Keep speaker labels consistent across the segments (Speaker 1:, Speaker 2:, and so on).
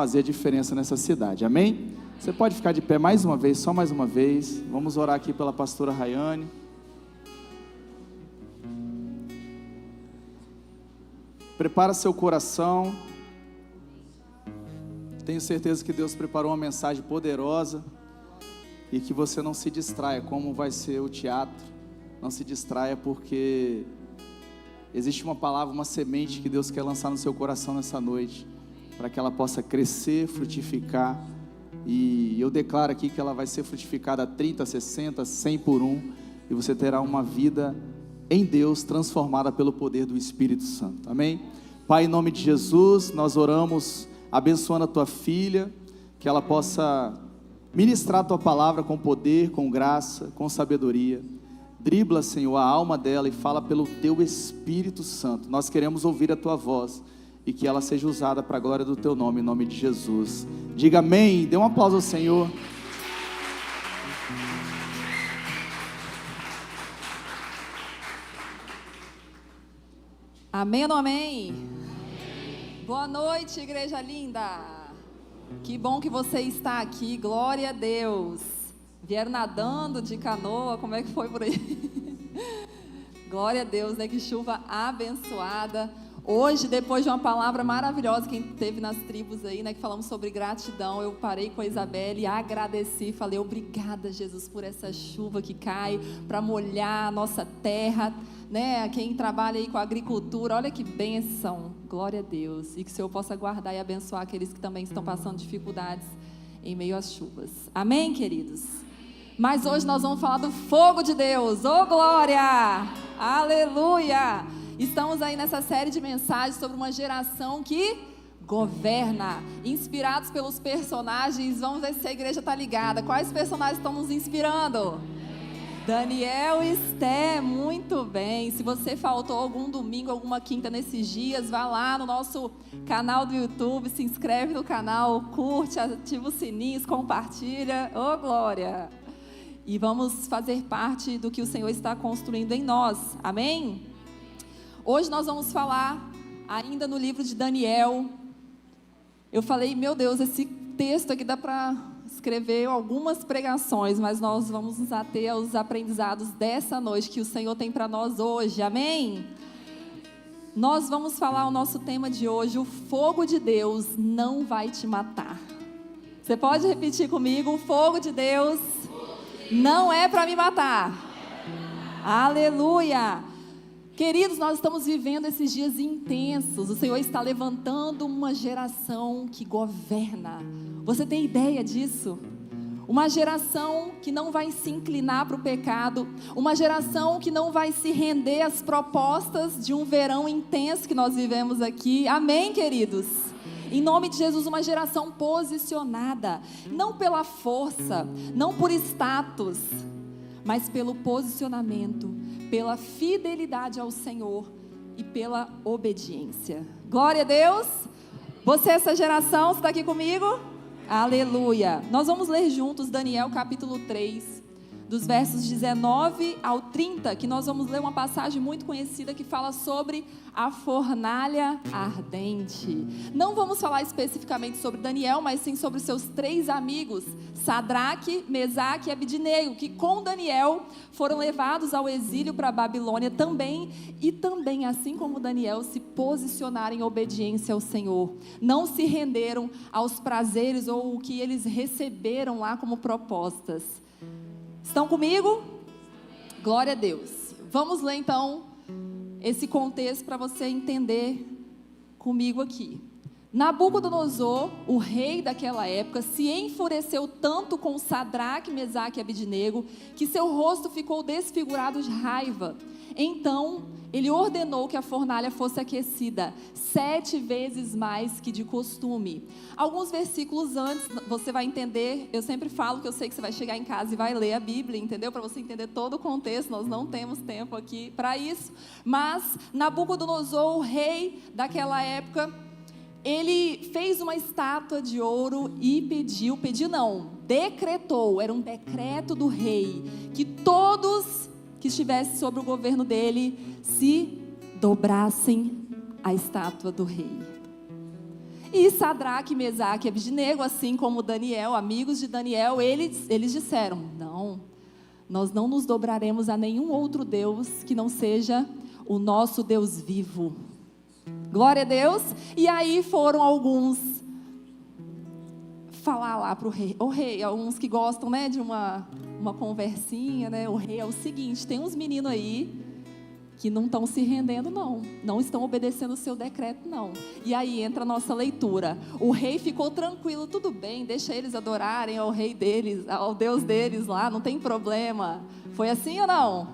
Speaker 1: fazer a diferença nessa cidade, amém? Você pode ficar de pé mais uma vez, só mais uma vez. Vamos orar aqui pela pastora Rayane. Prepara seu coração. Tenho certeza que Deus preparou uma mensagem poderosa e que você não se distraia, como vai ser o teatro. Não se distraia, porque existe uma palavra, uma semente que Deus quer lançar no seu coração nessa noite, para que ela possa crescer, frutificar. E eu declaro aqui que ela vai ser frutificada a 30, 60, 100 por um, e você terá uma vida em Deus, transformada pelo poder do Espírito Santo, amém? Pai, em nome de Jesus, nós oramos, abençoando a tua filha, que ela possa ministrar a tua palavra com poder, com graça, com sabedoria. Dribla, Senhor, a alma dela e fala pelo teu Espírito Santo. Nós queremos ouvir a tua voz e que ela seja usada para a glória do teu nome, em nome de Jesus. Diga amém, dê um aplauso ao Senhor.
Speaker 2: Amém ou não amém? Boa noite, igreja linda. Que bom que você está aqui, glória a Deus. Vieram nadando de canoa, como é que foi por aí? Glória a Deus, né? Que chuva abençoada. Hoje, depois de uma palavra maravilhosa que teve nas tribos aí, né, que falamos sobre gratidão, eu parei com a Isabelle e agradeci, falei, obrigada, Jesus, por essa chuva que cai, para molhar a nossa terra, né, quem trabalha aí com a agricultura, olha que bênção, glória a Deus, e que o Senhor possa guardar e abençoar aqueles que também estão passando dificuldades em meio às chuvas, amém, queridos? Mas hoje nós vamos falar do fogo de Deus, ô glória, aleluia! Estamos aí nessa série de mensagens sobre uma geração que governa, inspirados pelos personagens. Vamos ver se a igreja está ligada. Quais personagens estão nos inspirando? Daniel e Esté, muito bem. Se você faltou algum domingo, alguma quinta nesses dias, vá lá no nosso canal do YouTube, se inscreve no canal, curte, ativa os sininhos, compartilha. Ô glória! E vamos fazer parte do que o Senhor está construindo em nós. Amém? Hoje nós vamos falar ainda no livro de Daniel. Eu falei, meu Deus, esse texto aqui dá para escrever algumas pregações, mas nós vamos nos ater aos aprendizados dessa noite que o Senhor tem para nós hoje, amém? Nós vamos falar o nosso tema de hoje, o fogo de Deus não vai te matar. Você pode repetir comigo, o fogo de Deus não é para me matar. Aleluia! Queridos, nós estamos vivendo esses dias intensos. O Senhor está levantando uma geração que governa. Você tem ideia disso? Uma geração que não vai se inclinar para o pecado. Uma geração que não vai se render às propostas de um verão intenso que nós vivemos aqui. Amém, queridos? Em nome de Jesus, uma geração posicionada. Não pela força, não por status, mas pelo posicionamento, pela fidelidade ao Senhor e pela obediência. Glória a Deus. Você é essa geração, você está aqui comigo? Aleluia. Nós vamos ler juntos Daniel capítulo 3, dos versos 19 ao 30, que nós vamos ler uma passagem muito conhecida que fala sobre a fornalha ardente. Não vamos falar especificamente sobre Daniel, mas sim sobre seus 3 amigos, Sadraque, Mesaque e Abidnego, que com Daniel foram levados ao exílio para a Babilônia também, e também, assim como Daniel, se posicionaram em obediência ao Senhor. Não se renderam aos prazeres ou o que eles receberam lá como propostas. Estão comigo? Glória a Deus. Vamos ler então esse contexto para você entender comigo aqui. Nabucodonosor, o rei daquela época, se enfureceu tanto com Sadraque, Mesaque e Abidnego, que seu rosto ficou desfigurado de raiva. Então, ele ordenou que a fornalha fosse aquecida 7 vezes mais que de costume. Alguns versículos antes, você vai entender, eu sempre falo que eu sei que você vai chegar em casa e vai ler a Bíblia, entendeu? Para você entender todo o contexto, nós não temos tempo aqui para isso. Mas Nabucodonosor, o rei daquela época, ele fez uma estátua de ouro e decretou, era um decreto do rei, que todos que estivessem sobre o governo dele se dobrassem à estátua do rei. E Sadraque, Mesaque e Abidnego, assim como Daniel, amigos de Daniel, eles disseram: não, nós não nos dobraremos a nenhum outro Deus que não seja o nosso Deus vivo. Glória a Deus. E aí foram alguns falar lá para o rei. O rei, alguns que gostam, né, de uma conversinha, né? O rei, é o seguinte: tem uns meninos aí que não estão se rendendo, não estão obedecendo o seu decreto, não. E aí entra a nossa leitura. O rei ficou tranquilo: tudo bem, deixa eles adorarem ao rei deles, ao Deus deles lá, não tem problema. Foi assim ou não?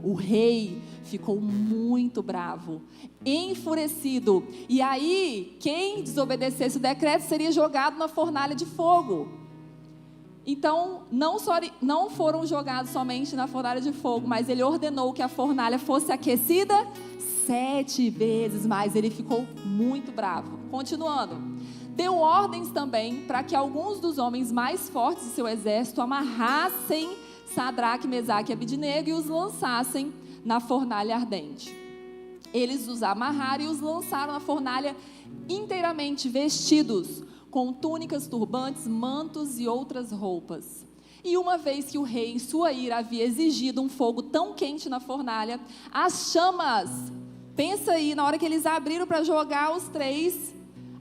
Speaker 2: O rei ficou muito bravo, enfurecido. E aí, quem desobedecesse o decreto seria jogado na fornalha de fogo. Então, não foram jogados somente na fornalha de fogo, mas ele ordenou que a fornalha fosse aquecida 7 vezes mais. Ele ficou muito bravo. Continuando, deu ordens também para que alguns dos homens mais fortes de seu exército amarrassem Sadraque, Mesaque e Abidnego e os lançassem na fornalha ardente. Eles os amarraram e os lançaram na fornalha inteiramente vestidos, com túnicas, turbantes, mantos e outras roupas. E uma vez que o rei, em sua ira, havia exigido um fogo tão quente na fornalha, as chamas, pensa aí, na hora que eles abriram para jogar os 3,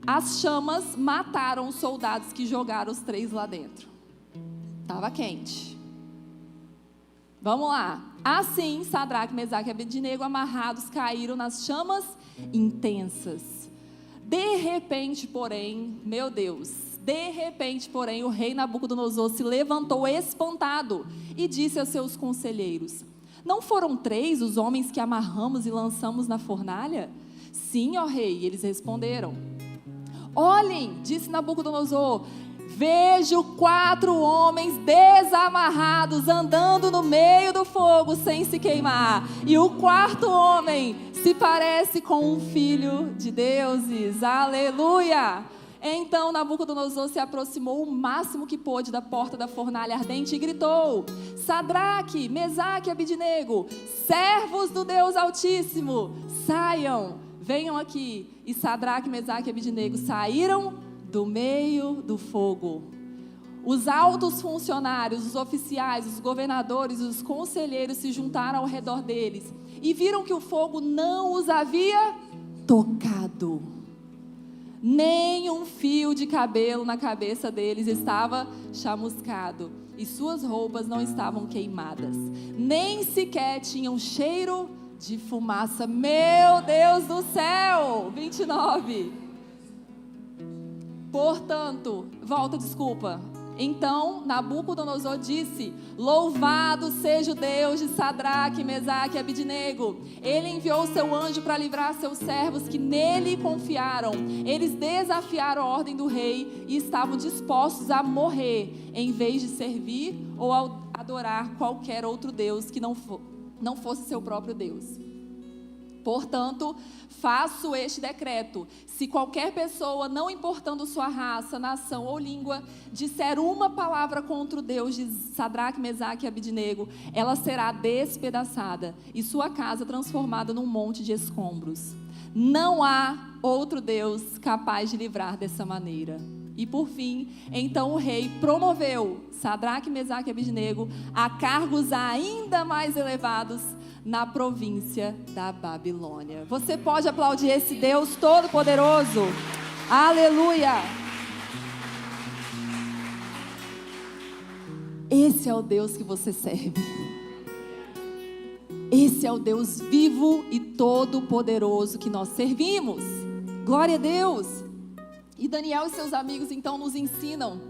Speaker 2: as chamas mataram os soldados que jogaram os 3 lá dentro. Estava quente. Vamos lá. Assim, Sadraque, Mesaque e Abidnego, amarrados, caíram nas chamas intensas. De repente, porém, meu Deus, o rei Nabucodonosor se levantou espantado e disse a seus conselheiros: não foram 3 os homens que amarramos e lançamos na fornalha? Sim, ó rei, eles responderam. Olhem, disse Nabucodonosor, vejo 4 homens desamarrados andando no meio do fogo sem se queimar. E o 4º homem se parece com um filho de deuses. Aleluia! Então Nabucodonosor se aproximou o máximo que pôde da porta da fornalha ardente e gritou: Sadraque, Mesaque e Abidnego, servos do Deus Altíssimo, saiam, venham aqui. E Sadraque, Mesaque e Abidnego saíram do meio do fogo. Os altos funcionários, os oficiais, os governadores, os conselheiros se juntaram ao redor deles e viram que o fogo não os havia tocado. Nem um fio de cabelo na cabeça deles estava chamuscado e suas roupas não estavam queimadas. Nem sequer tinham cheiro de fumaça. Meu Deus do céu! 29. Portanto, Então Nabucodonosor disse: louvado seja o Deus de Sadraque, Mesaque e Abidnego. Ele enviou seu anjo para livrar seus servos que nele confiaram. Eles desafiaram a ordem do rei e estavam dispostos a morrer em vez de servir ou adorar qualquer outro Deus que não fosse seu próprio Deus. Portanto, faço este decreto: se qualquer pessoa, não importando sua raça, nação ou língua, disser uma palavra contra o Deus de Sadraque, Mesaque e Abidnego, ela será despedaçada e sua casa transformada num monte de escombros. Não há outro Deus capaz de livrar dessa maneira. E por fim, então o rei promoveu Sadraque, Mesaque e Abidnego a cargos ainda mais elevados na província da Babilônia. Você pode aplaudir esse Deus Todo-Poderoso? Aleluia! Esse é o Deus que você serve. Esse é o Deus vivo e todo-poderoso que nós servimos. Glória a Deus! E Daniel e seus amigos então nos ensinam,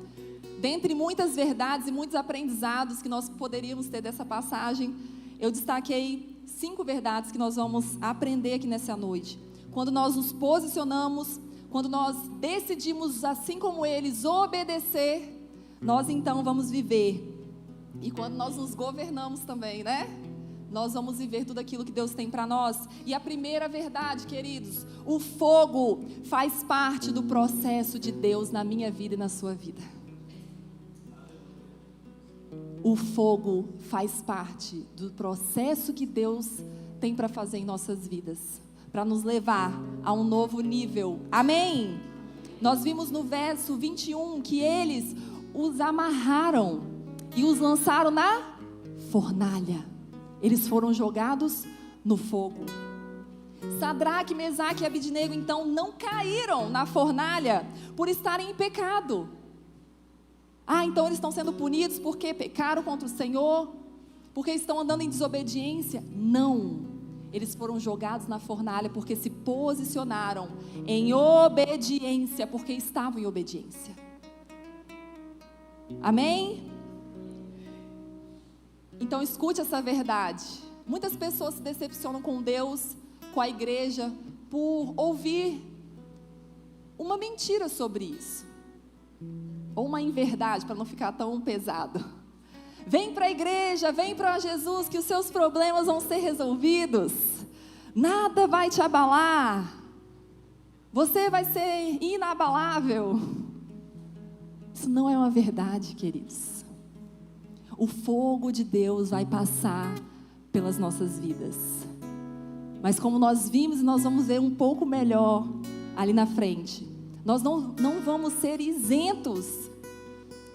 Speaker 2: dentre muitas verdades e muitos aprendizados que nós poderíamos ter dessa passagem, eu destaquei 5 verdades que nós vamos aprender aqui nessa noite. Quando nós nos posicionamos, quando nós decidimos, assim como eles, obedecer, nós então vamos viver. E quando nós nos governamos também, né? Nós vamos viver tudo aquilo que Deus tem para nós. E a primeira verdade, queridos, o fogo faz parte do processo de Deus na minha vida e na sua vida. O fogo faz parte do processo que Deus tem para fazer em nossas vidas. para nos levar a um novo nível. Amém? Nós vimos no verso 21 que eles os amarraram e os lançaram na fornalha. Eles foram jogados no fogo. Sadraque, Mesaque e Abidnego então não caíram na fornalha por estarem em pecado. Então eles estão sendo punidos porque pecaram contra o Senhor, porque estão andando em desobediência? Não, eles foram jogados na fornalha porque se posicionaram em obediência, porque estavam em obediência. Amém? Então escute essa verdade. Muitas pessoas se decepcionam com Deus, com a igreja, por ouvir uma mentira sobre isso, ou uma inverdade, para não ficar tão pesado. Vem para a igreja, vem para Jesus, que os seus problemas vão ser resolvidos, nada vai te abalar, você vai ser inabalável. Isso não é uma verdade, queridos. O fogo de Deus vai passar pelas nossas vidas, mas como nós vimos e nós vamos ver um pouco melhor ali na frente, nós não vamos ser isentos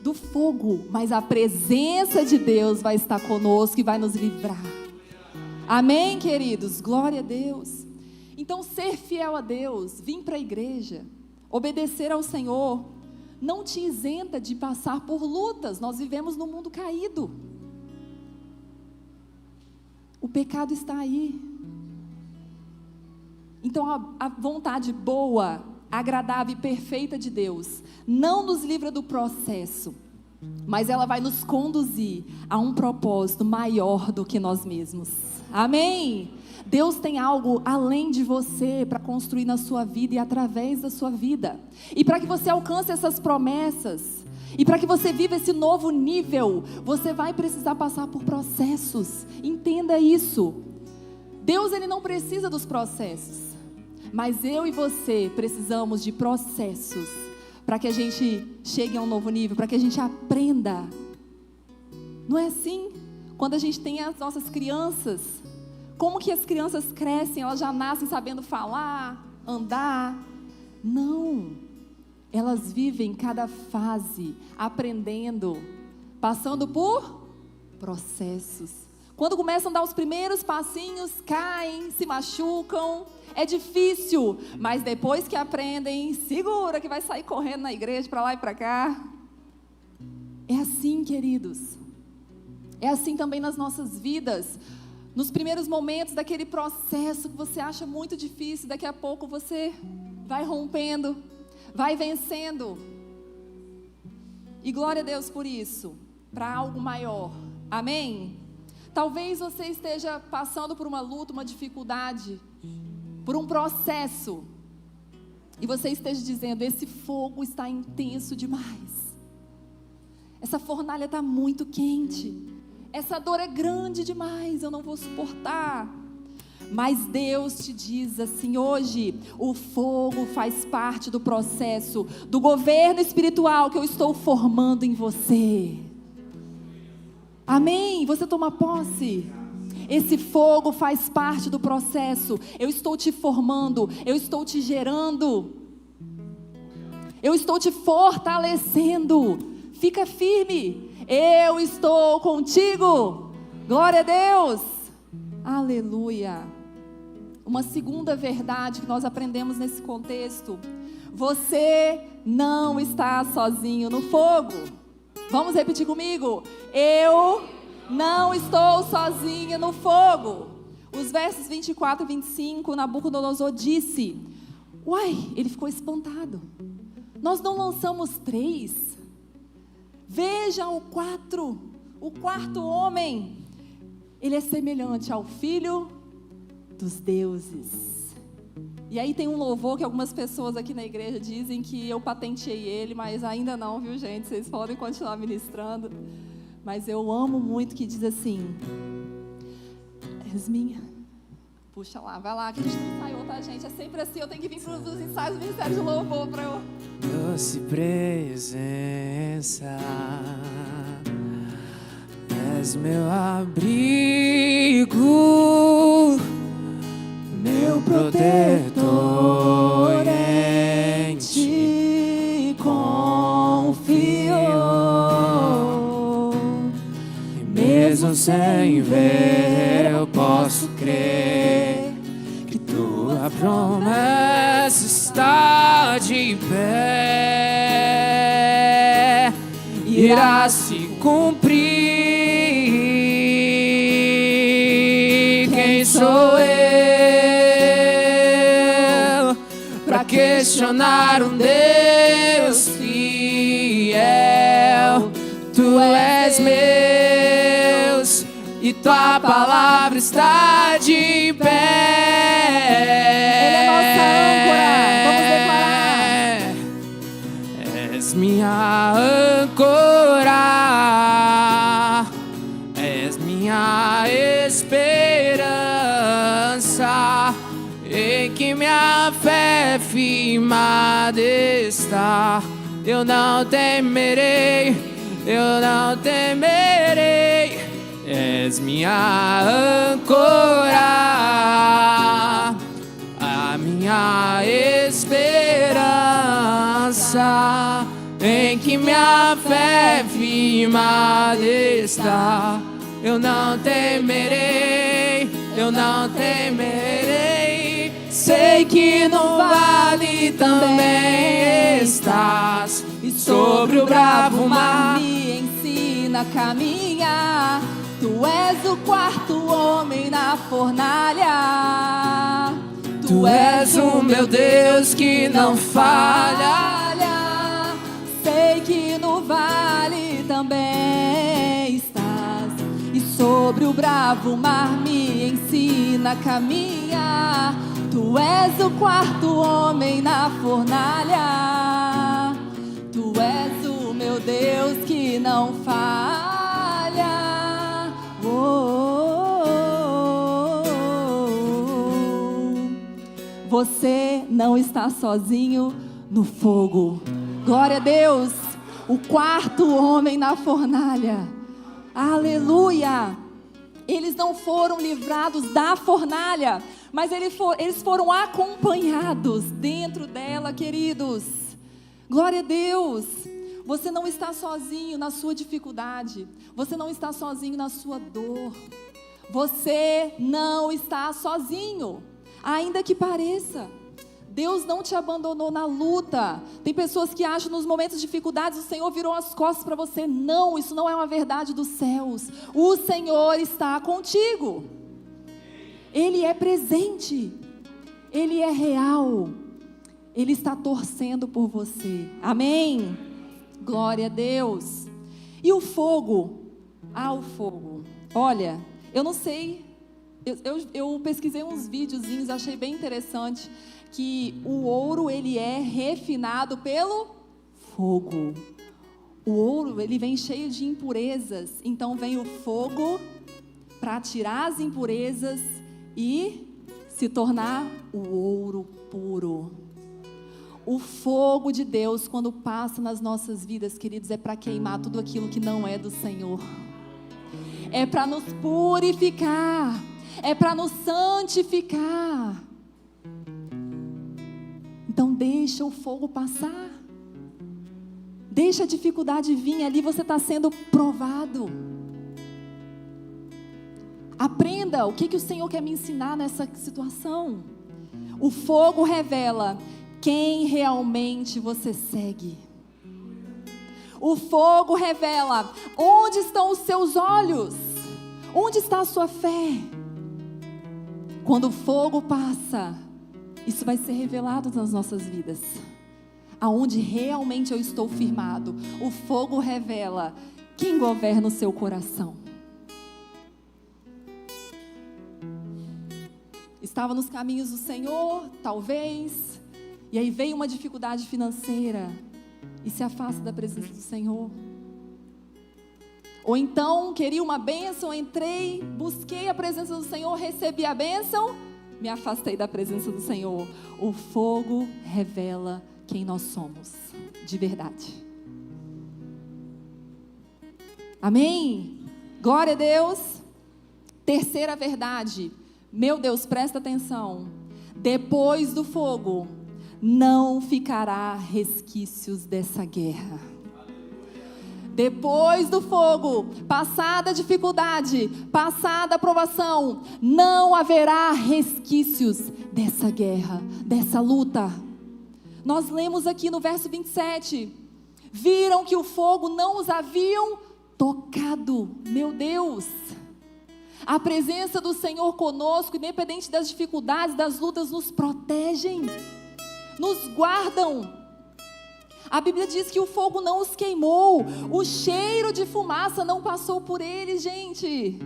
Speaker 2: do fogo, mas a presença de Deus vai estar conosco e vai nos livrar. Amém, queridos? Glória a Deus. Então, ser fiel a Deus, vir para a igreja, obedecer ao Senhor, não te isenta de passar por lutas. Nós vivemos num mundo caído. O pecado está aí. Então, a vontade boa, agradável e perfeita de Deus não nos livra do processo, mas ela vai nos conduzir a um propósito maior do que nós mesmos. Amém? Deus tem algo além de você para construir na sua vida e através da sua vida, e para que você alcance essas promessas e para que você viva esse novo nível, você vai precisar passar por processos. Entenda isso. Deus, ele não precisa dos processos, mas eu e você precisamos de processos para que a gente chegue a um novo nível, para que a gente aprenda. Não é assim? Quando a gente tem as nossas crianças, como que as crianças crescem? Elas já nascem sabendo falar, andar? Não, elas vivem cada fase aprendendo, passando por processos. Quando começam a dar os primeiros passinhos, caem, se machucam, é difícil, mas depois que aprendem, segura que vai sair correndo na igreja, para lá e para cá. É assim, queridos, é assim também nas nossas vidas. Nos primeiros momentos daquele processo que você acha muito difícil, daqui a pouco você vai rompendo, vai vencendo. E glória a Deus por isso, para algo maior. Amém? Talvez você esteja passando por uma luta, uma dificuldade, por um processo, e você esteja dizendo: esse fogo está intenso demais, essa fornalha está muito quente, essa dor é grande demais, eu não vou suportar. Mas Deus te diz assim hoje: o fogo faz parte do processo, do governo espiritual que eu estou formando em você. Amém? Você toma posse? Esse fogo faz parte do processo. Eu estou te formando, eu estou te gerando, eu estou te fortalecendo. Fica firme, eu estou contigo. Glória a Deus. Aleluia. Uma segunda verdade que nós aprendemos nesse contexto: você não está sozinho no fogo. Vamos repetir comigo: eu não estou sozinho no fogo. Os versos 24 e 25, Nabucodonosor disse: uai, ele ficou espantado. Nós não lançamos 3? Veja o quarto homem. Ele é semelhante ao filho dos deuses. E aí tem um louvor que algumas pessoas aqui na igreja dizem que eu patenteei ele, mas ainda não, viu, gente? Vocês podem continuar ministrando. Mas eu amo muito que diz assim: Yasmin, puxa lá, vai lá, que a gente não ensaiou, tá, gente? É sempre assim, eu tenho que vir para os ensaios do Ministério de Louvor para eu...
Speaker 3: Doce presença, és meu abrigo, meu protetor em ti confio. E mesmo sem ver eu posso crer que tua promessa está de pé, irá se cumprir. Quem sou eu pra questionar um Deus fiel? Tu és meu e tua palavra está de pé.
Speaker 2: Ele é nossa âncora. Vamos declarar.
Speaker 3: És minha âncora, és minha esperança, em que minha fé firmada está. Eu não temerei, eu não temerei. És minha âncora, a minha esperança, em que minha fé firmada está. Eu não temerei, eu não temerei. Sei que no vale também estás, e sobre o bravo mar
Speaker 2: me ensina a caminhar. Tu és o quarto homem na fornalha.
Speaker 3: Tu és o meu Deus que não falha.
Speaker 2: Sei que no vale também estás, e sobre o bravo mar me ensina a caminhar. Tu és o quarto homem na fornalha. Tu és o meu Deus que não falha. Você não está sozinho no fogo. Glória a Deus. O quarto homem na fornalha. Aleluia. Eles não foram livrados da fornalha, mas eles foram acompanhados dentro dela, queridos. Glória a Deus. Você não está sozinho na sua dificuldade. Você não está sozinho na sua dor. Você não está sozinho, ainda que pareça. Deus não te abandonou na luta. Tem pessoas que acham nos momentos de dificuldades o Senhor virou as costas para você. Não, isso não é uma verdade dos céus. O Senhor está contigo. Ele é presente. Ele é real. Ele está torcendo por você. Amém? Glória a Deus. E o fogo? O fogo. Olha, eu não sei. Eu pesquisei uns videozinhos, achei bem interessante que o ouro, ele é refinado pelo fogo. O ouro, ele vem cheio de impurezas, então vem o fogo para tirar as impurezas e se tornar o ouro puro. O fogo de Deus, quando passa nas nossas vidas, queridos, é para queimar tudo aquilo que não é do Senhor. É para nos purificar, é para nos santificar. Então deixa o fogo passar. Deixa a dificuldade vir, ali você está sendo provado. Aprenda o que o Senhor quer me ensinar nessa situação. O fogo revela quem realmente você segue. O fogo revela onde estão os seus olhos, onde está a sua fé. Quando o fogo passa, isso vai ser revelado nas nossas vidas. Aonde realmente eu estou firmado. O fogo revela quem governa o seu coração. Estava nos caminhos do Senhor, talvez, e aí veio uma dificuldade financeira e se afasta da presença do Senhor. Ou então queria uma bênção, entrei, busquei a presença do Senhor, recebi a bênção, me afastei da presença do Senhor. O fogo revela quem nós somos, de verdade. Amém? Glória a Deus. Terceira verdade. Meu Deus, presta atenção. Depois do fogo, não ficará resquícios dessa guerra. Depois do fogo, passada a dificuldade, passada a provação, não haverá resquícios dessa guerra, dessa luta. Nós lemos aqui no verso 27, viram que o fogo não os haviam tocado. Meu Deus! A presença do Senhor conosco, independente das dificuldades, das lutas, nos protegem, nos guardam. A Bíblia diz que o fogo não os queimou, o cheiro de fumaça não passou por eles, gente.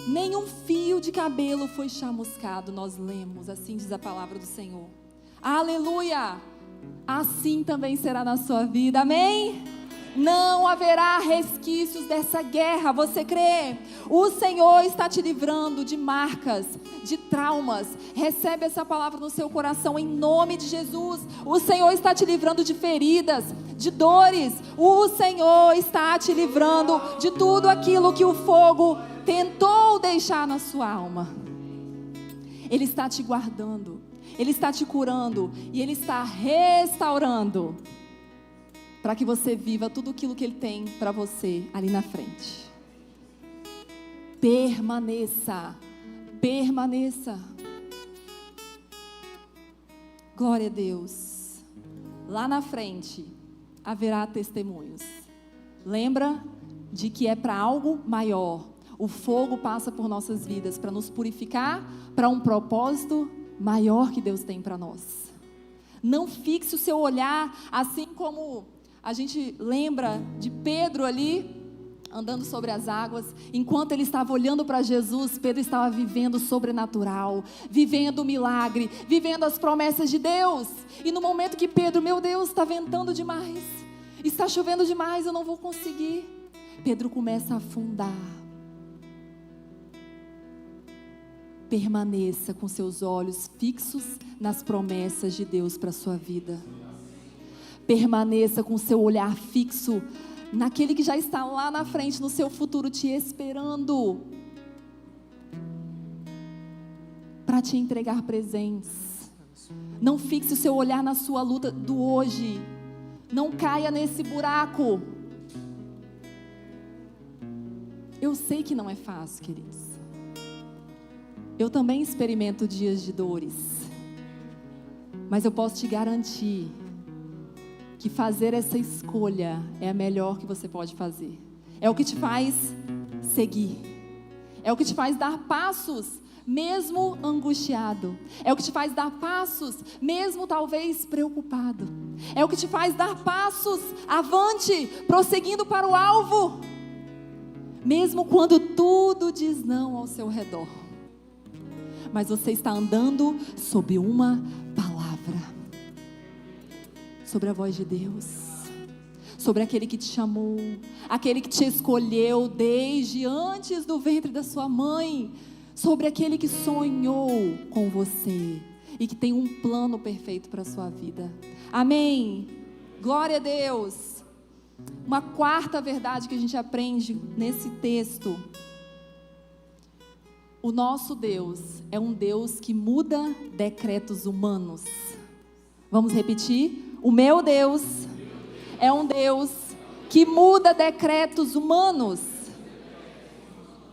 Speaker 2: Nenhum fio de cabelo foi chamuscado, nós lemos, assim diz a palavra do Senhor. Aleluia! Assim também será na sua vida, amém? Não haverá resquícios dessa guerra, você crê? O Senhor está te livrando de marcas, de traumas. Recebe essa palavra no seu coração em nome de Jesus. O Senhor está te livrando de feridas, de dores. O Senhor está te livrando de tudo aquilo que o fogo tentou deixar na sua alma. Ele está te guardando, Ele está te curando e Ele está restaurando, para que você viva tudo aquilo que Ele tem para você ali na frente. Permaneça, permaneça. Glória a Deus. Lá na frente haverá testemunhos. Lembra de que é para algo maior. O fogo passa por nossas vidas para nos purificar para um propósito maior que Deus tem para nós. Não fixe o seu olhar, assim como a gente lembra de Pedro ali, andando sobre as águas. Enquanto ele estava olhando para Jesus, Pedro estava vivendo o sobrenatural, vivendo o milagre, vivendo as promessas de Deus. E no momento que Pedro, meu Deus, está ventando demais, está chovendo demais, eu não vou conseguir, Pedro começa a afundar. Permaneça com seus olhos fixos nas promessas de Deus para a sua vida. Permaneça com seu olhar fixo naquele que já está lá na frente, no seu futuro, te esperando para te entregar presentes. Não fixe o seu olhar na sua luta do hoje. Não caia nesse buraco. Eu sei que não é fácil, queridos. Eu também experimento dias de dores. Mas eu posso te garantir que fazer essa escolha é a melhor que você pode fazer. É o que te faz seguir. É o que te faz dar passos, mesmo angustiado. É o que te faz dar passos, mesmo talvez preocupado. É o que te faz dar passos avante, prosseguindo para o alvo, mesmo quando tudo diz não ao seu redor. Mas você está andando sob uma palavra, sobre a voz de Deus, sobre aquele que te chamou, aquele que te escolheu desde antes do ventre da sua mãe, sobre aquele que sonhou com você e que tem um plano perfeito para a sua vida. Amém? Glória a Deus. Uma quarta verdade que a gente aprende nesse texto: o nosso Deus é um Deus que muda decretos humanos. Vamos repetir? O meu Deus é um Deus que muda decretos humanos.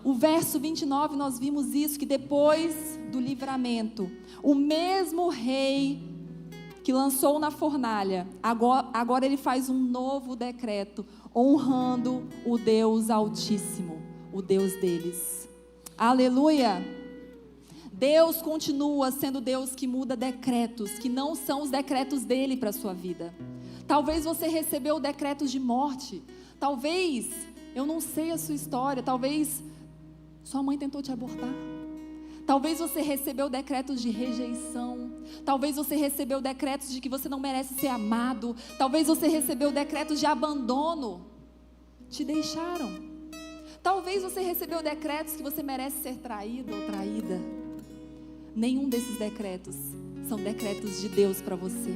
Speaker 2: O verso 29 nós vimos isso, que depois do livramento, o mesmo rei que lançou na fornalha, agora ele faz um novo decreto, honrando o Deus Altíssimo, o Deus deles. Aleluia! Deus continua sendo Deus que muda decretos, que não são os decretos dele para a sua vida. Talvez você recebeu decretos de morte, talvez, eu não sei a sua história, talvez sua mãe tentou te abortar, talvez você recebeu decretos de rejeição, talvez você recebeu decretos de que você não merece ser amado, talvez você recebeu decretos de abandono, te deixaram. Talvez você recebeu decretos que você merece ser traído ou traída. Nenhum desses decretos são decretos de Deus para você.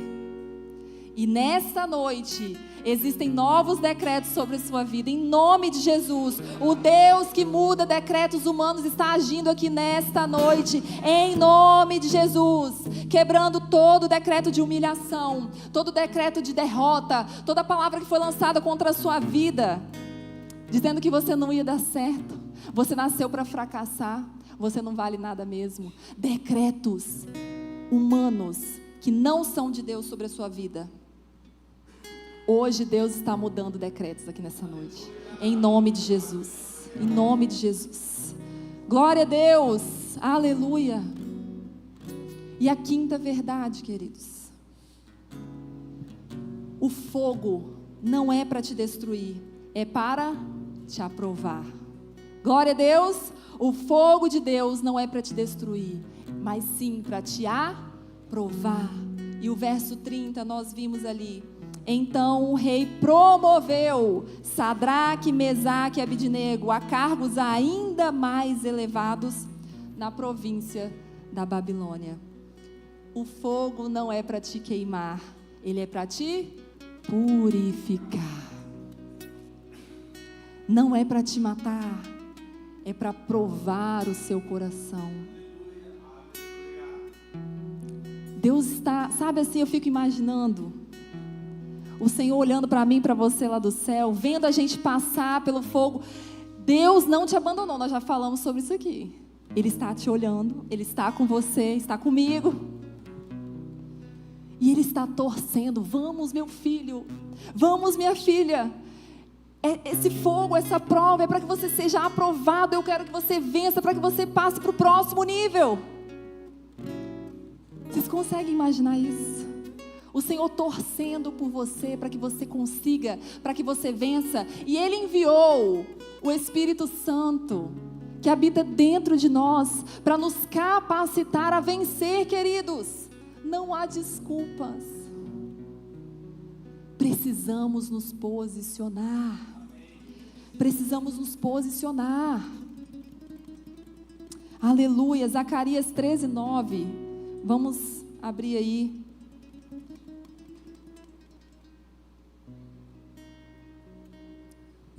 Speaker 2: E nesta noite, existem novos decretos sobre a sua vida, em nome de Jesus. O Deus que muda decretos humanos está agindo aqui nesta noite, em nome de Jesus, quebrando todo decreto de humilhação, todo decreto de derrota, toda palavra que foi lançada contra a sua vida, dizendo que você não ia dar certo, você nasceu para fracassar, você não vale nada mesmo. Decretos humanos que não são de Deus sobre a sua vida. Hoje Deus está mudando decretos aqui nessa noite, em nome de Jesus, em nome de Jesus. Glória a Deus, aleluia. E a quinta verdade, queridos: o fogo não é para te destruir, é para te aprovar. Glória a Deus, o fogo de Deus não é para te destruir, mas sim para te aprovar. E o verso 30 nós vimos ali: então o rei promoveu Sadraque, Mesaque e Abidnego a cargos ainda mais elevados na província da Babilônia. O fogo não é para te queimar, ele é para te purificar. Não é para te matar, é para provar o seu coração. Deus está, sabe assim, eu fico imaginando o Senhor olhando para mim, para você lá do céu, vendo a gente passar pelo fogo. Deus não te abandonou, nós já falamos sobre isso aqui. Ele está te olhando, Ele está com você, está comigo. E Ele está torcendo: vamos, meu filho, vamos, minha filha. Esse fogo, essa prova é para que você seja aprovado. Eu quero que você vença, para que você passe para o próximo nível. Vocês conseguem imaginar isso? O Senhor torcendo por você, para que você consiga, para que você vença. E Ele enviou o Espírito Santo, que habita dentro de nós, para nos capacitar a vencer, queridos. Não há desculpas. Precisamos nos posicionar. Precisamos nos posicionar. Aleluia. Zacarias 13:9. Vamos abrir aí.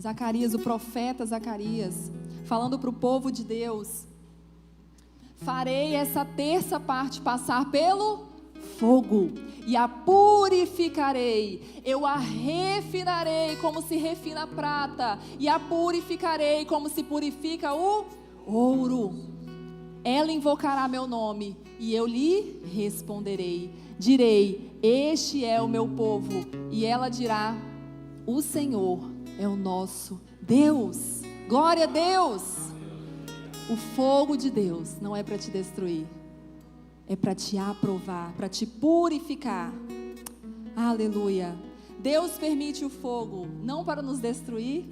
Speaker 2: Zacarias, o profeta Zacarias, falando para o povo de Deus: farei essa terça parte passar pelo fogo, e a purificarei, eu a refinarei como se refina a prata, e a purificarei como se purifica o ouro. Ela invocará meu nome, e eu lhe responderei. Direi: este é o meu povo. E ela dirá: o Senhor é o nosso Deus. Glória a Deus. O fogo de Deus não é para te destruir, é para te aprovar, para te purificar. Aleluia. Deus permite o fogo não para nos destruir,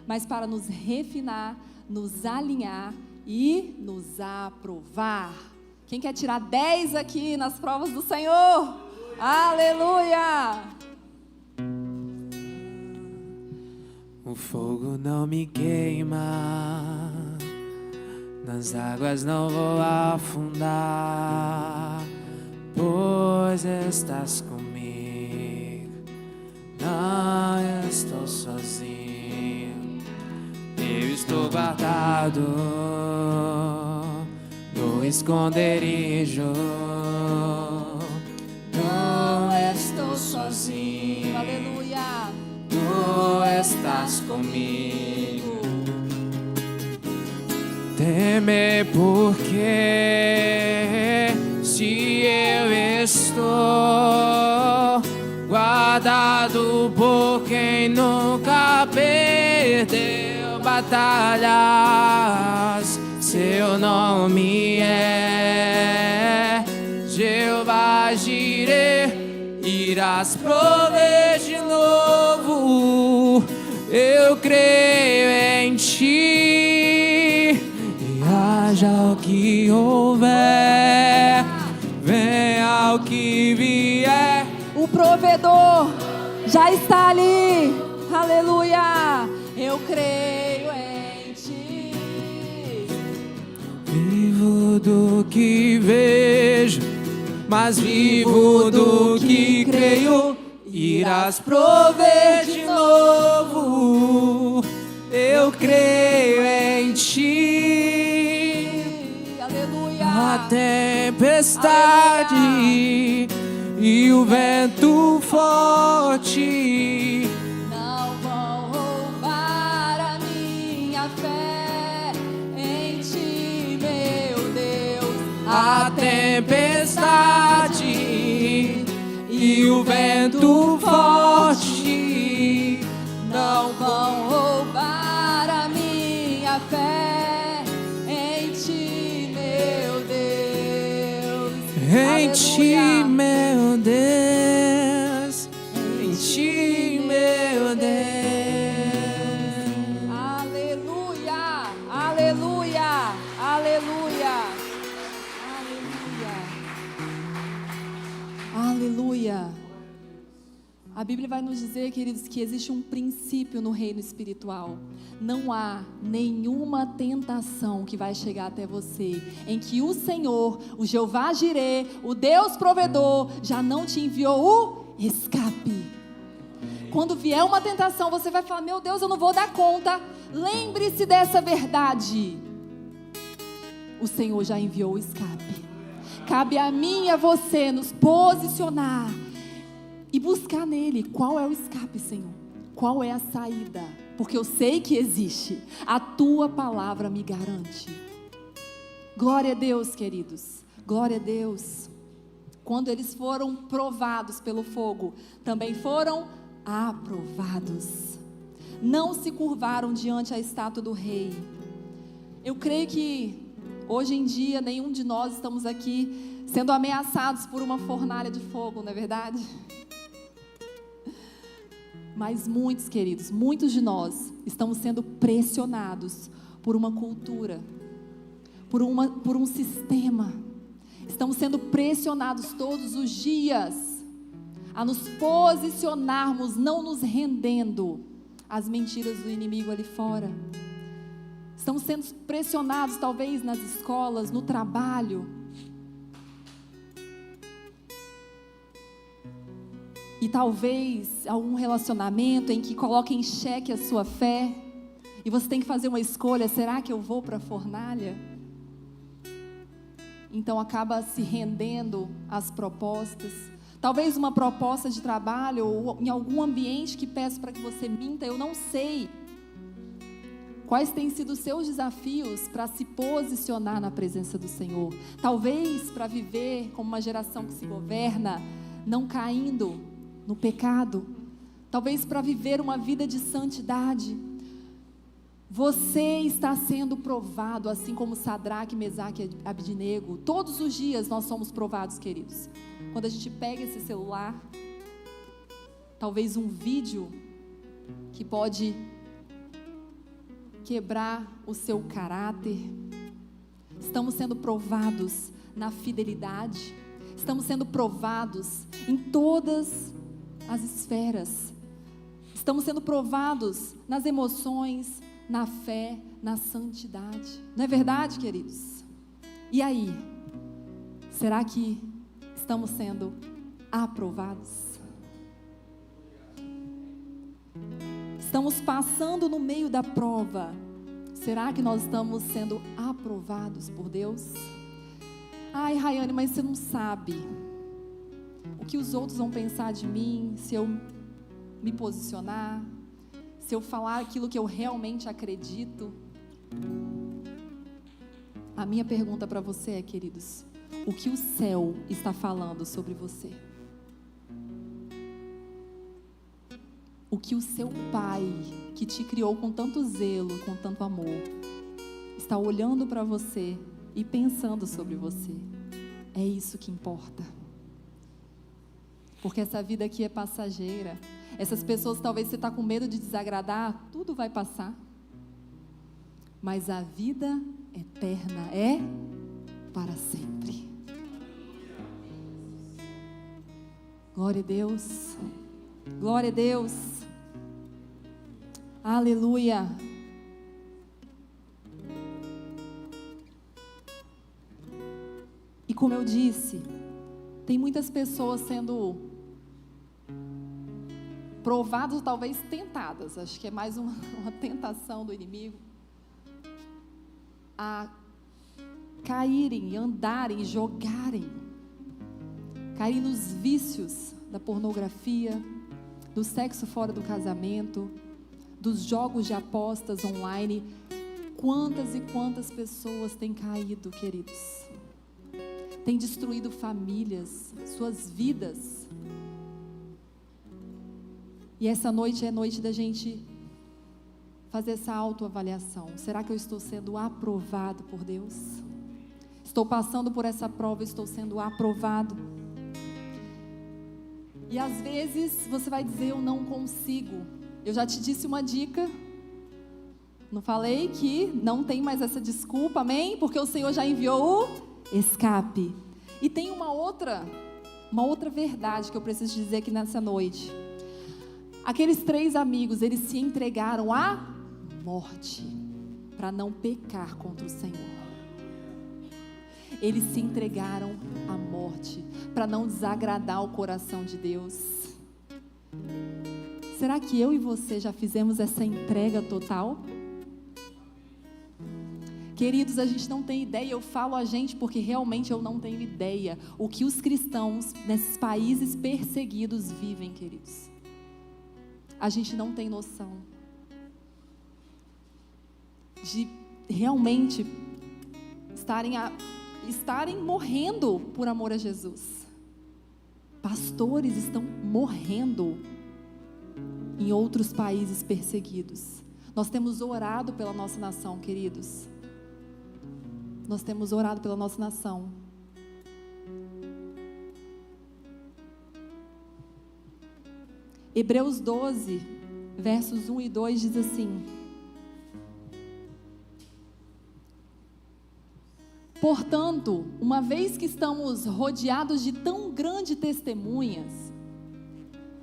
Speaker 2: mas para nos refinar, nos alinhar e nos aprovar. Quem quer tirar 10 aqui nas provas do Senhor? Aleluia.
Speaker 3: O fogo não me queima, nas águas não vou afundar, pois estás comigo, não estou sozinho. Eu estou guardado no esconderijo, não estou sozinho.
Speaker 2: Aleluia.
Speaker 3: Tu estás comigo. Temer porque se eu estou guardado por quem nunca perdeu batalhas, seu nome é Jeová Jireh. Irás prover de novo, eu creio em ti. E haja o que houver, venha o que vier,
Speaker 2: o provedor já está ali. Aleluia. Eu creio em ti.
Speaker 3: Vivo do que vejo, mas vivo do que creio, irás prover de novo. Eu creio em ti.
Speaker 2: Aleluia.
Speaker 3: A tempestade e o vento forte
Speaker 2: não vão roubar a minha fé em ti, meu Deus.
Speaker 3: a tempestade e o vento forte
Speaker 2: não vão roubar a minha fé em ti, meu Deus.
Speaker 3: em ti,
Speaker 2: Aleluia.
Speaker 3: meu Deus, em ti, meu Deus.
Speaker 2: Aleluia, aleluia, aleluia, aleluia, aleluia. A Bíblia vai nos dizer, queridos, que existe um princípio no reino espiritual. Não há nenhuma tentação que vai chegar até você em que o Senhor, o Jeová Jirê, o Deus provedor, já não te enviou o escape. Quando vier uma tentação, você vai falar: meu Deus, eu não vou dar conta. Lembre-se dessa verdade. O Senhor já enviou o escape. Cabe a mim e a você nos posicionar e buscar nele. Qual é o escape, Senhor? Qual é a saída? Porque eu sei que existe. A tua palavra me garante. Glória a Deus, queridos. Glória a Deus. Quando eles foram provados pelo fogo, também foram aprovados. Não se curvaram diante a estátua do rei. Eu creio que hoje em dia nenhum de nós estamos aqui sendo ameaçados por uma fornalha de fogo, não é verdade? Mas muitos, queridos, muitos de nós estamos sendo pressionados por uma cultura, por um sistema. Estamos sendo pressionados todos os dias a nos posicionarmos, não nos rendendo às mentiras do inimigo ali fora. Estamos sendo pressionados talvez nas escolas, no trabalho. E talvez algum relacionamento em que coloque em xeque a sua fé. E você tem que fazer uma escolha: será que eu vou para a fornalha? Então acaba se rendendo às propostas. Talvez uma proposta de trabalho ou em algum ambiente que peça para que você minta. Eu não sei quais têm sido os seus desafios para se posicionar na presença do Senhor. Talvez para viver como uma geração que se governa, não caindo no pecado. Talvez para viver uma vida de santidade. Você está sendo provado, assim como Sadraque, Mesaque e Abdinego. Todos os dias nós somos provados, queridos. Quando a gente pega esse celular, talvez um vídeo que pode quebrar o seu caráter. Estamos sendo provados na fidelidade. Estamos sendo provados em todas as esferas. Estamos sendo provados nas emoções, na fé, na santidade. Não é verdade, queridos? E aí? Será que estamos sendo aprovados? Estamos passando no meio da prova. Será que nós estamos sendo aprovados por Deus? Ai, Rayane, mas você não sabe o que os outros vão pensar de mim se eu me posicionar, se eu falar aquilo que eu realmente acredito. A minha pergunta para você é, queridos: o que o céu está falando sobre você? O que o seu Pai, que te criou com tanto zelo, com tanto amor, está olhando para você e pensando sobre você? É isso que importa. Porque essa vida aqui é passageira. Essas pessoas, talvez você está com medo de desagradar, tudo vai passar. Mas a vida eterna é para sempre. Glória a Deus. Glória a Deus. Aleluia. E como eu disse, tem muitas pessoas sendo provadas ou talvez tentadas, acho que é mais uma tentação do inimigo, a caírem, andarem, jogarem, caírem nos vícios da pornografia, do sexo fora do casamento, dos jogos de apostas online. Quantas e quantas pessoas têm caído, queridos? Tem destruído famílias, suas vidas. E essa noite é noite da gente fazer essa autoavaliação. Será que eu estou sendo aprovado por Deus? Estou passando por essa prova, estou sendo aprovado? E às vezes você vai dizer, eu não consigo. Eu já te disse uma dica. Não falei que não tem mais essa desculpa, amém? Porque o Senhor já enviou o escape. E tem uma outra verdade que eu preciso dizer aqui nessa noite. Aqueles 3 amigos, eles se entregaram à morte para não pecar contra o Senhor. Eles se entregaram à morte para não desagradar o coração de Deus. Será que eu e você já fizemos essa entrega total? Queridos, a gente não tem ideia, eu falo a gente porque realmente eu não tenho ideia o que os cristãos nesses países perseguidos vivem, queridos. A gente não tem noção de realmente estarem morrendo por amor a Jesus. Pastores estão morrendo em outros países perseguidos. Nós temos orado pela nossa nação, queridos. Nós temos orado pela nossa nação. Hebreus 12, versos 1 e 2 diz assim: portanto, uma vez que estamos rodeados de tão grandes testemunhas,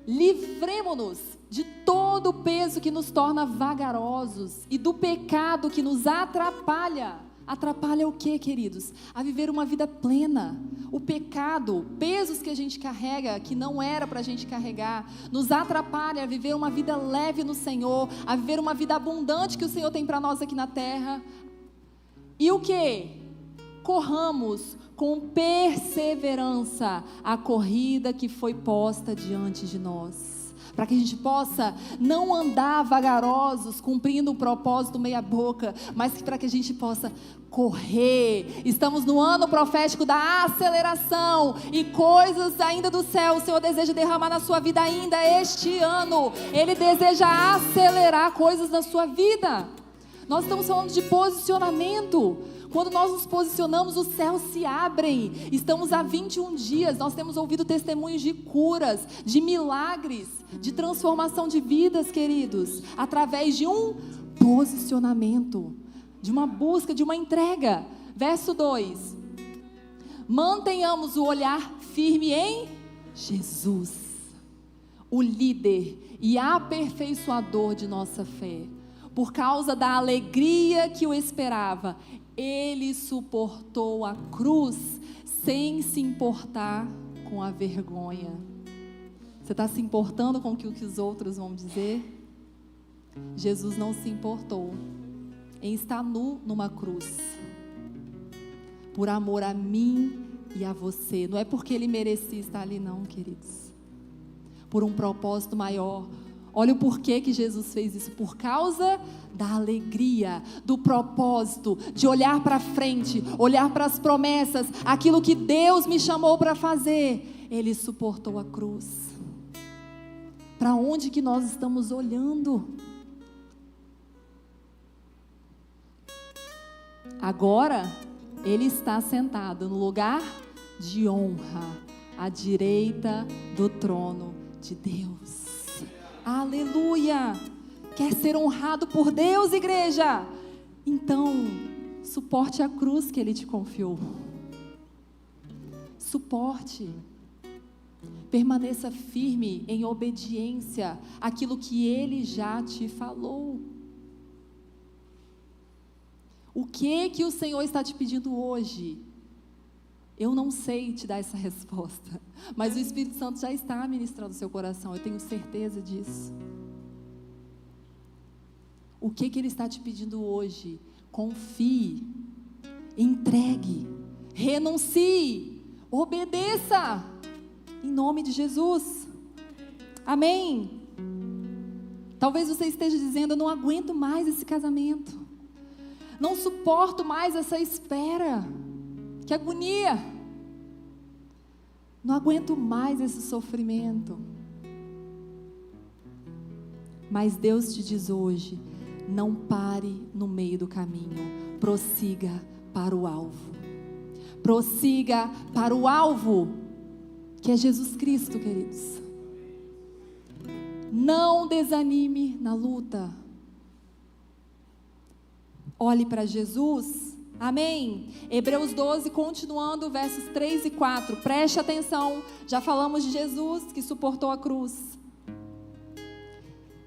Speaker 2: livremo-nos de todo o peso que nos torna vagarosos e do pecado que nos atrapalha. Atrapalha o quê, queridos? A viver uma vida plena. O pecado, pesos que a gente carrega, que não era para a gente carregar, nos atrapalha a viver uma vida leve no Senhor, a viver uma vida abundante que o Senhor tem para nós aqui na terra. E o quê? Corramos com perseverança a corrida que foi posta diante de nós. Para que a gente possa não andar vagarosos, cumprindo um propósito meia boca, mas para que a gente possa correr. Estamos no ano profético da aceleração, e coisas ainda do céu o Senhor deseja derramar na sua vida ainda este ano. Ele deseja acelerar coisas na sua vida. Nós estamos falando de posicionamento. Quando nós nos posicionamos, os céus se abrem. Estamos há 21 dias, nós temos ouvido testemunhos de curas, de milagres, de transformação de vidas, queridos, através de um posicionamento, de uma busca, de uma entrega. Verso 2: mantenhamos o olhar firme em Jesus, o líder e aperfeiçoador de nossa fé. Por causa da alegria que o esperava, ele suportou a cruz sem se importar com a vergonha. Você está se importando com o que os outros vão dizer? Jesus não se importou em estar nu numa cruz, por amor a mim e a você. Não é porque ele merecia estar ali não, queridos. Por um propósito maior. Olha o porquê que Jesus fez isso. Por causa da alegria, do propósito, de olhar para frente, olhar para as promessas, aquilo que Deus me chamou para fazer. Ele suportou a cruz. Para onde que nós estamos olhando? Agora, Ele está sentado no lugar de honra, à direita do trono de Deus. Aleluia! Quer ser honrado por Deus, igreja? Então, suporte a cruz que Ele te confiou. Suporte. Permaneça firme em obediência àquilo que Ele já te falou. O que o Senhor está te pedindo hoje? Eu não sei te dar essa resposta, mas o Espírito Santo já está ministrando o seu coração, eu tenho certeza disso. O que Ele está te pedindo hoje? Confie, entregue, renuncie, obedeça, em nome de Jesus. Amém? Talvez você esteja dizendo: eu não aguento mais esse casamento, não suporto mais essa espera, que agonia, não aguento mais esse sofrimento. Mas Deus te diz hoje: não pare no meio do caminho, prossiga para o alvo, prossiga para o alvo, que é Jesus Cristo, queridos. Não desanime na luta, olhe para Jesus. Amém? Hebreus 12, continuando, versos 3 e 4. Preste atenção, já falamos de Jesus que suportou a cruz.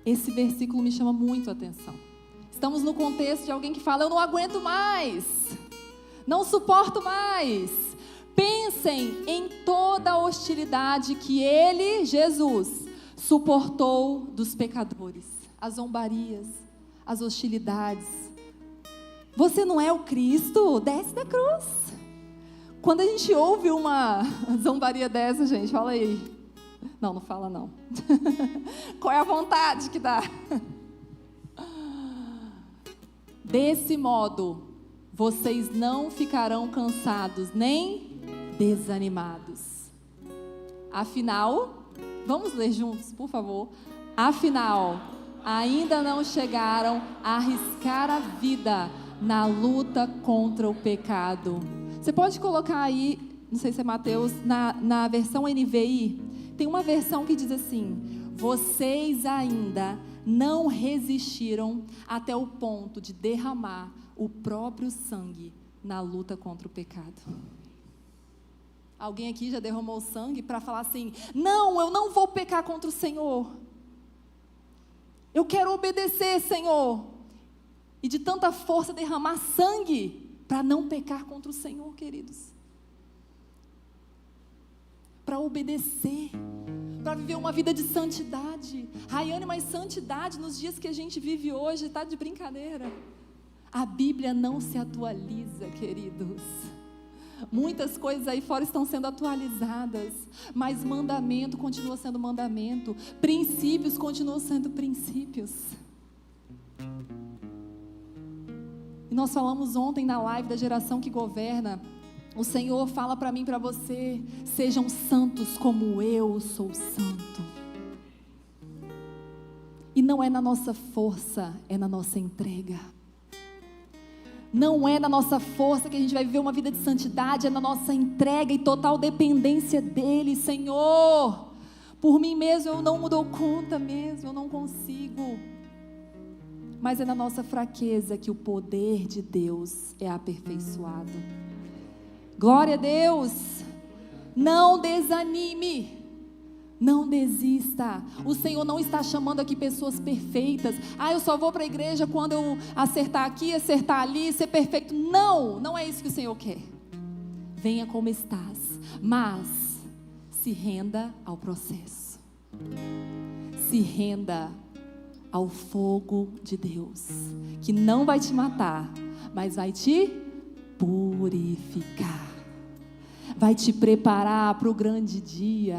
Speaker 2: Esse versículo me chama muito a atenção. Estamos no contexto de alguém que fala: eu não aguento mais, não suporto mais. Pensem em toda a hostilidade que Ele, Jesus, suportou dos pecadores, as zombarias, as hostilidades. Você não é o Cristo? Desce da cruz. Quando a gente ouve uma zombaria dessa, gente, fala aí. Não, não fala não. Qual é a vontade que dá? Desse modo, vocês não ficarão cansados nem desanimados. Afinal, vamos ler juntos, por favor. Afinal, ainda não chegaram a arriscar a vida na luta contra o pecado. Você pode colocar aí, não sei se é Mateus, na versão NVI, tem uma versão que diz assim: vocês ainda não resistiram até o ponto de derramar o próprio sangue na luta contra o pecado. Alguém aqui já derramou sangue para falar assim: não, eu não vou pecar contra o Senhor, eu quero obedecer, Senhor. E de tanta força derramar sangue para não pecar contra o Senhor, queridos. Para obedecer, para viver uma vida de santidade. Raiane, mas santidade nos dias que a gente vive hoje está de brincadeira. A Bíblia não se atualiza, queridos. Muitas coisas aí fora estão sendo atualizadas, mas mandamento continua sendo mandamento, princípios continuam sendo princípios. E nós falamos ontem na live da geração que governa. O Senhor fala para mim e para você: sejam santos como eu sou santo. E não é na nossa força, é na nossa entrega. Não é na nossa força que a gente vai viver uma vida de santidade, é na nossa entrega e total dependência dEle. Senhor, por mim mesmo eu não dou conta mesmo, eu não consigo. Mas é na nossa fraqueza que o poder de Deus é aperfeiçoado. Glória a Deus. Não desanime, não desista. O Senhor não está chamando aqui pessoas perfeitas. Eu só vou para a igreja quando eu acertar aqui, acertar ali, ser perfeito. Não, não é isso que o Senhor quer. Venha como estás, mas se renda ao processo. Se renda ao fogo de Deus, que não vai te matar, mas vai te purificar, vai te preparar para o grande dia,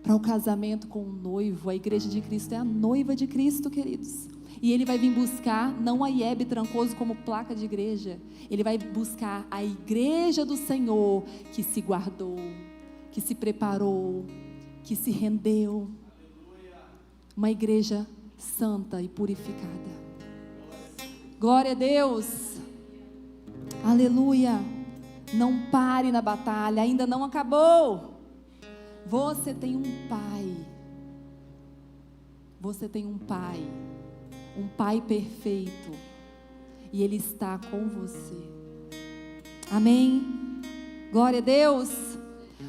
Speaker 2: para o casamento com o noivo. A igreja de Cristo é a noiva de Cristo, queridos, e Ele vai vir buscar não a IEB Trancoso como placa de igreja, Ele vai buscar a igreja do Senhor, que se guardou, que se preparou, que se rendeu. Uma igreja santa e purificada. Glória a Deus. Aleluia. Não pare na batalha, ainda não acabou. Você tem um pai. Você tem um pai perfeito, e Ele está com você. Amém? Glória a Deus.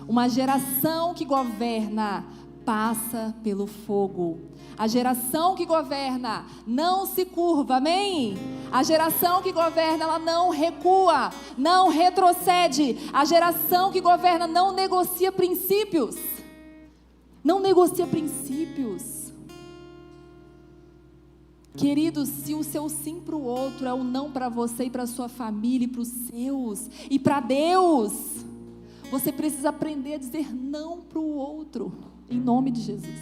Speaker 2: Uma geração que governa passa pelo fogo. A geração que governa não se curva, amém? A geração que governa, ela não recua, não retrocede. A geração que governa não negocia princípios. Não negocia princípios. Queridos, se o seu sim para o outro é o não para você e para a sua família e para os seus e para Deus, você precisa aprender a dizer não para o outro, em nome de Jesus.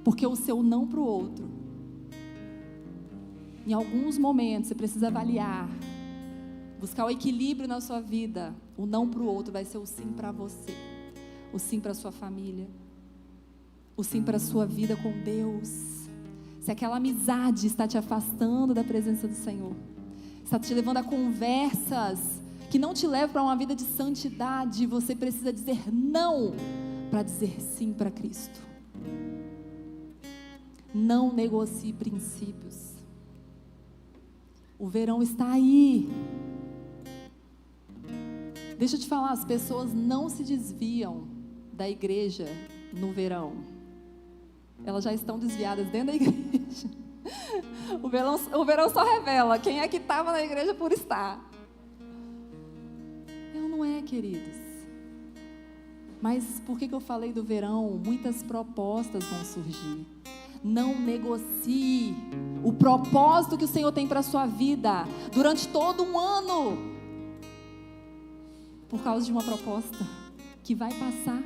Speaker 2: Porque o seu não para o outro, em alguns momentos você precisa avaliar, buscar o equilíbrio na sua vida. O não para o outro vai ser o sim para você, o sim para a sua família, o sim para a sua vida com Deus. Se aquela amizade está te afastando da presença do Senhor, está te levando a conversas que não te levam para uma vida de santidade, você precisa dizer não para dizer sim para Cristo. Não negocie princípios. O verão está aí. Deixa eu te falar, as pessoas não se desviam da igreja no verão. Elas já estão desviadas dentro da igreja. O verão só revela quem é que estava na igreja por estar. Não é, queridos. Mas por que eu falei do verão? Muitas propostas vão surgir. Não negocie o propósito que o Senhor tem para a sua vida durante todo um ano por causa de uma proposta que vai passar.